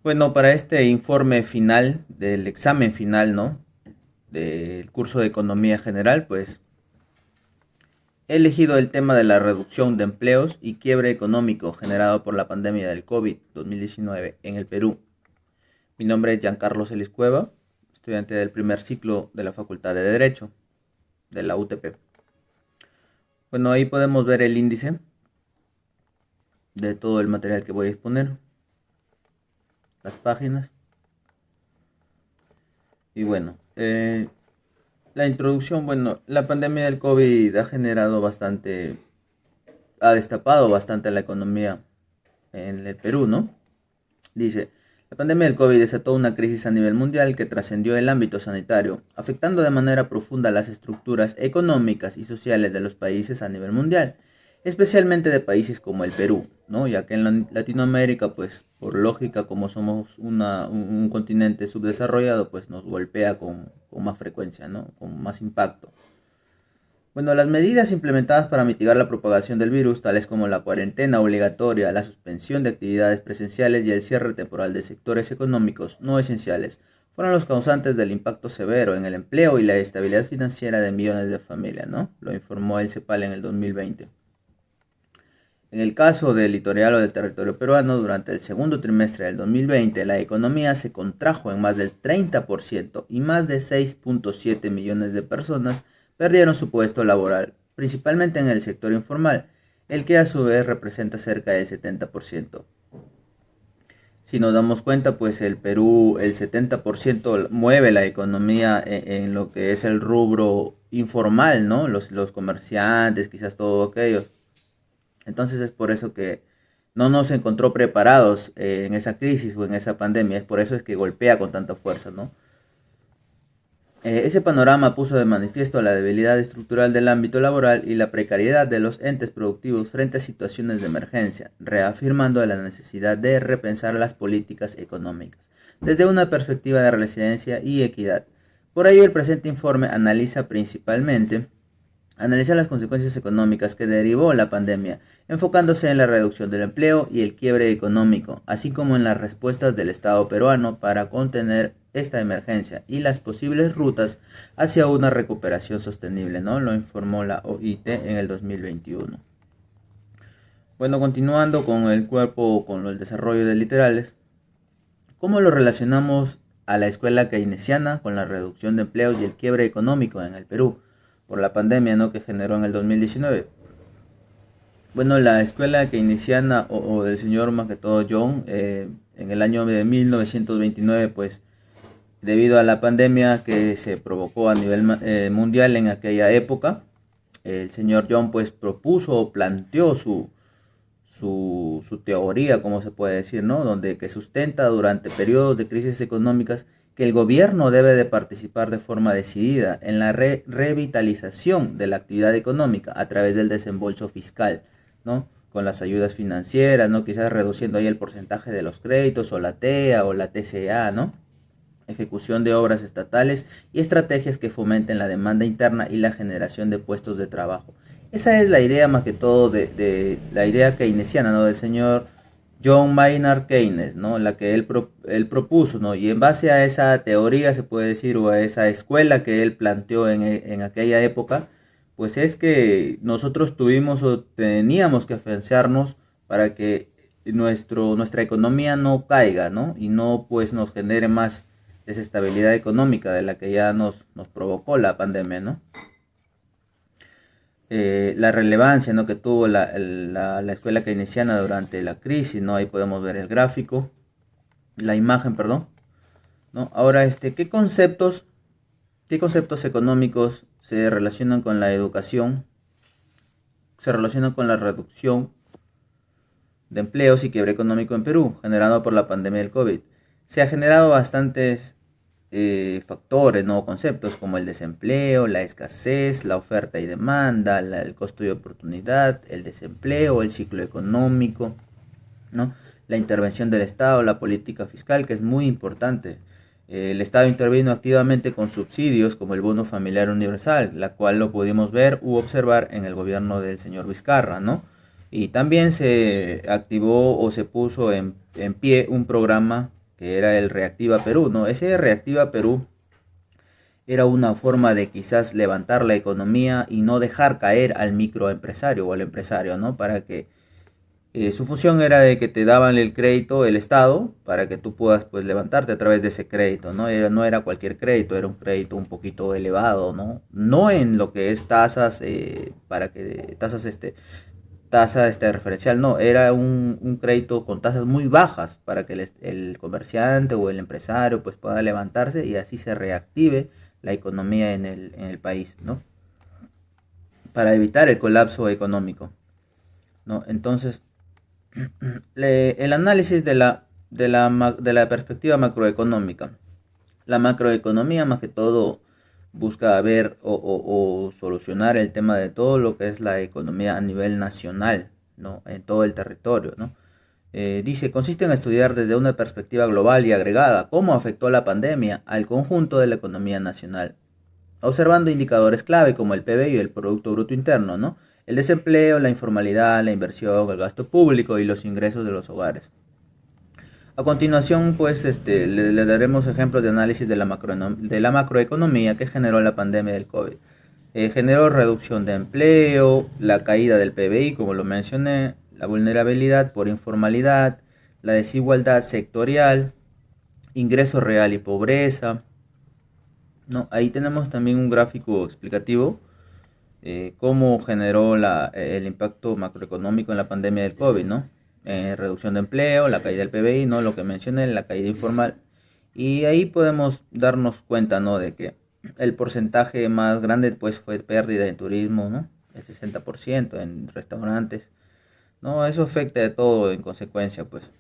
Bueno, para este informe final del examen final, ¿no? Del curso de Economía General, pues he elegido el tema de la reducción de empleos y quiebre económico generado por la pandemia del COVID-2019 en el Perú. Mi nombre es Giancarlo Celis Cueva, estudiante del primer ciclo de la Facultad de Derecho de la UTP. Bueno, ahí podemos ver el índice de todo el material que voy a exponer, las páginas. Y bueno, la introducción, bueno, la pandemia del COVID ha destapado bastante la economía en el Perú, ¿no? Dice, la pandemia del COVID desató una crisis a nivel mundial que trascendió el ámbito sanitario, afectando de manera profunda las estructuras económicas y sociales de los países a nivel mundial, especialmente de países como el Perú, ¿no? Ya que en Latinoamérica, pues por lógica, como somos un continente subdesarrollado, pues nos golpea con más frecuencia, ¿no? Con más impacto. Bueno, las medidas implementadas para mitigar la propagación del virus, tales como la cuarentena obligatoria, la suspensión de actividades presenciales y el cierre temporal de sectores económicos no esenciales, fueron los causantes del impacto severo en el empleo y la estabilidad financiera de millones de familias, ¿no? Lo informó el CEPAL en el 2020. En el caso del litoral o del territorio peruano, durante el segundo trimestre del 2020, la economía se contrajo en más del 30% y más de 6.7 millones de personas perdieron su puesto laboral, principalmente en el sector informal, el que a su vez representa cerca del 70%. Si nos damos cuenta, pues el Perú, el 70% mueve la economía en lo que es el rubro informal, ¿no? Los comerciantes, quizás todo aquello. Entonces es por eso que no nos encontró preparados en esa crisis o en esa pandemia. Es por eso es que golpea con tanta fuerza, ¿no? Ese panorama puso de manifiesto la debilidad estructural del ámbito laboral y la precariedad de los entes productivos frente a situaciones de emergencia, reafirmando la necesidad de repensar las políticas económicas desde una perspectiva de resiliencia y equidad. Por ello, el presente informe analiza las consecuencias económicas que derivó la pandemia, enfocándose en la reducción del empleo y el quiebre económico, así como en las respuestas del Estado peruano para contener esta emergencia y las posibles rutas hacia una recuperación sostenible, ¿no? Lo informó la OIT en el 2021. Bueno, continuando con el cuerpo, con el desarrollo de literales, ¿cómo lo relacionamos a la escuela keynesiana con la reducción de empleos y el quiebre económico en el Perú por la pandemia, ¿no?, que generó en el 2019? Bueno, la escuela keynesiana o del señor más que todo John, en el año de 1929, pues debido a la pandemia que se provocó a nivel mundial en aquella época, el señor John pues propuso o planteó su teoría, como se puede decir, ¿no? Donde que sustenta durante periodos de crisis económicas que el gobierno debe de participar de forma decidida en la revitalización de la actividad económica a través del desembolso fiscal, ¿no? Con las ayudas financieras, ¿no? Quizás reduciendo ahí el porcentaje de los créditos o la TEA o la TCA, ¿no? Ejecución de obras estatales y estrategias que fomenten la demanda interna y la generación de puestos de trabajo. Esa es la idea más que todo de la idea keynesiana, ¿no?, del señor John Maynard Keynes, ¿no?, la que él propuso, ¿no? Y en base a esa teoría, se puede decir, o a esa escuela que él planteó en aquella época, pues es que nosotros tuvimos o teníamos que afianzarnos para que nuestra economía no caiga, ¿no? Y no pues nos genere más desestabilidad económica de la que ya nos provocó la pandemia, ¿no? La relevancia, ¿no?, que tuvo la escuela keynesiana durante la crisis, ¿no? Ahí podemos ver el gráfico, la imagen, perdón, ¿no? Ahora, qué conceptos económicos se relacionan con la educación, se relacionan con la reducción de empleos y quiebre económico en Perú, generado por la pandemia del COVID? Se ha generado bastantes factores, ¿no?, conceptos como el desempleo, la escasez, la oferta y demanda, el costo de oportunidad, el desempleo, el ciclo económico, ¿no?, la intervención del Estado, la política fiscal, que es muy importante. El Estado intervino activamente con subsidios como el bono familiar universal, la cual lo pudimos ver u observar en el gobierno del señor Vizcarra, ¿no? Y también se activó o se puso en pie un programa que era el Reactiva Perú, ¿no? Ese Reactiva Perú era una forma de quizás levantar la economía y no dejar caer al microempresario o al empresario, ¿no? Para que su función era de que te daban el crédito, el Estado, para que tú puedas pues levantarte a través de ese crédito, ¿no? No era cualquier crédito, era un crédito un poquito elevado, ¿no? No en lo que es tasas, para que tasa referencial, no, era un crédito con tasas muy bajas para que el comerciante o el empresario pues pueda levantarse y así se reactive la economía en el país, ¿no? Para evitar el colapso económico, ¿no? Entonces, el análisis de la perspectiva macroeconómica. La macroeconomía más que todo busca ver o solucionar el tema de todo lo que es la economía a nivel nacional, ¿no? En todo el territorio, ¿no? Dice, consiste en estudiar desde una perspectiva global y agregada cómo afectó la pandemia al conjunto de la economía nacional, observando indicadores clave como el PBI, el Producto Bruto Interno, ¿no? El desempleo, la informalidad, la inversión, el gasto público y los ingresos de los hogares. A continuación, pues, le daremos ejemplos de análisis de la macroeconomía que generó la pandemia del COVID. Generó reducción de empleo, la caída del PBI, como lo mencioné, la vulnerabilidad por informalidad, la desigualdad sectorial, ingreso real y pobreza, ¿no? Ahí tenemos también un gráfico explicativo, cómo generó el impacto macroeconómico en la pandemia del COVID, ¿no? Reducción de empleo, la caída del PBI, ¿no? Lo que mencioné, la caída informal. Y ahí podemos darnos cuenta, ¿no? De que el porcentaje más grande pues fue pérdida en turismo, ¿no? El 60% en restaurantes, ¿no? Eso afecta de todo en consecuencia, pues.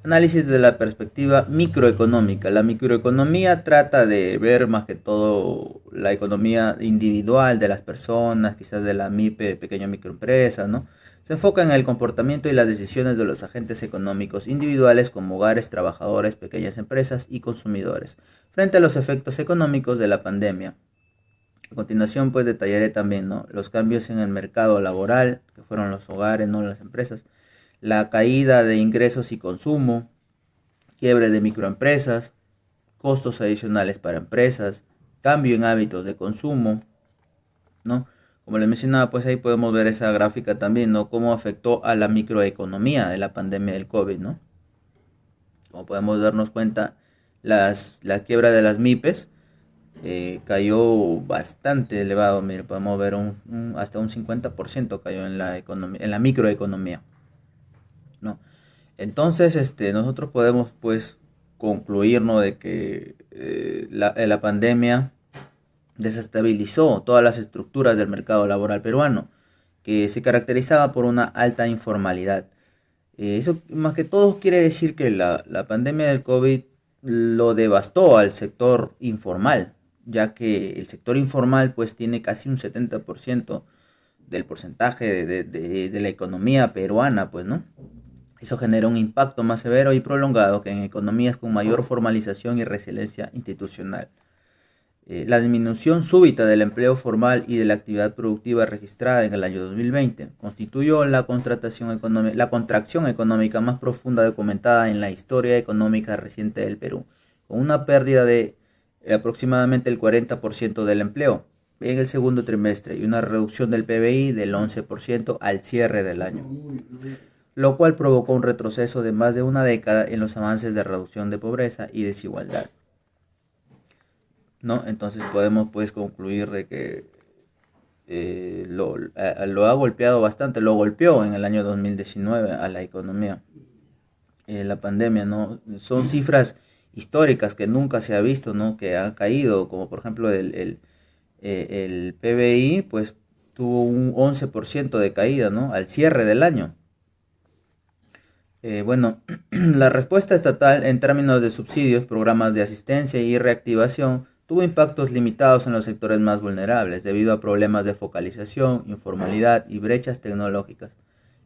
Análisis de la perspectiva microeconómica. La microeconomía trata de ver más que todo la economía individual de las personas, quizás de la MIPE, pequeña microempresa, ¿no? Se enfoca en el comportamiento y las decisiones de los agentes económicos individuales como hogares, trabajadores, pequeñas empresas y consumidores, frente a los efectos económicos de la pandemia. A continuación, pues detallaré también, ¿no? Los cambios en el mercado laboral, que fueron los hogares, no las empresas, la caída de ingresos y consumo, quiebre de microempresas, costos adicionales para empresas, cambio en hábitos de consumo, ¿no? Como les mencionaba, pues ahí podemos ver esa gráfica también, ¿no? Cómo afectó a la microeconomía de la pandemia del COVID, ¿no? Como podemos darnos cuenta, la quiebra de las MIPES cayó bastante elevado, mire, podemos ver hasta un 50% cayó en la microeconomía, ¿no? Entonces, nosotros podemos pues concluir, ¿no? De que la pandemia desestabilizó todas las estructuras del mercado laboral peruano, que se caracterizaba por una alta informalidad. Eso más que todo quiere decir que la pandemia del COVID lo devastó al sector informal, ya que el sector informal pues tiene casi un 70% del porcentaje de la economía peruana, pues, ¿no? Eso genera un impacto más severo y prolongado que en economías con mayor formalización y resiliencia institucional. La disminución súbita del empleo formal y de la actividad productiva registrada en el año 2020 constituyó la contracción económica más profunda documentada en la historia económica reciente del Perú, con una pérdida de aproximadamente el 40% del empleo en el segundo trimestre y una reducción del PBI del 11% al cierre del año, lo cual provocó un retroceso de más de una década en los avances de reducción de pobreza y desigualdad, ¿no? Entonces podemos pues concluir de que lo ha golpeado bastante, lo golpeó en el año 2019 a la economía, la pandemia, ¿no? Son cifras históricas que nunca se ha visto, ¿no? Que ha caído, como por ejemplo el PBI, pues tuvo un 11% de caída, ¿no? Al cierre del año. Bueno, la respuesta estatal en términos de subsidios, programas de asistencia y reactivación tuvo impactos limitados en los sectores más vulnerables debido a problemas de focalización, informalidad y brechas tecnológicas.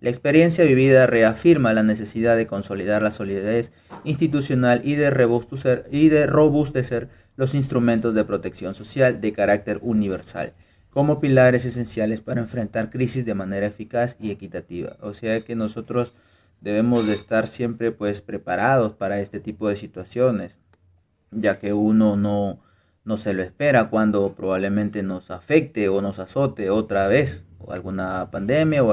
La experiencia vivida reafirma la necesidad de consolidar la solidez institucional y de robustecer los instrumentos de protección social de carácter universal como pilares esenciales para enfrentar crisis de manera eficaz y equitativa. O sea que nosotros debemos de estar siempre pues preparados para este tipo de situaciones, ya que uno no se lo espera cuando probablemente nos afecte o nos azote otra vez, o alguna pandemia o,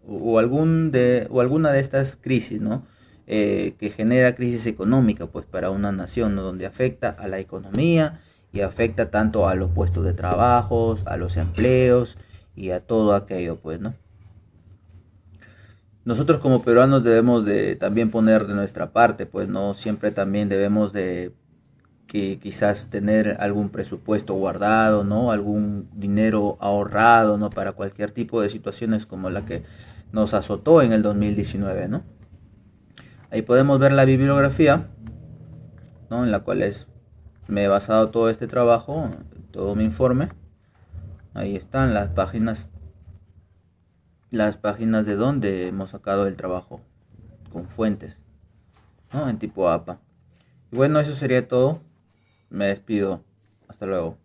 o alguna de estas crisis, ¿no? Que genera crisis económica pues para una nación, ¿no? Donde afecta a la economía y afecta tanto a los puestos de trabajo, a los empleos y a todo aquello pues, ¿no? Nosotros como peruanos debemos de también poner de nuestra parte, pues no siempre también debemos de que quizás tener algún presupuesto guardado, ¿no? Algún dinero ahorrado, ¿no? Para cualquier tipo de situaciones como la que nos azotó en el 2019, ¿no? Ahí podemos ver la bibliografía, ¿no? En la cual me he basado todo este trabajo, todo mi informe. Ahí están las páginas de donde hemos sacado el trabajo con fuentes, ¿no? En tipo APA. Y bueno, eso sería todo. Me despido. Hasta luego.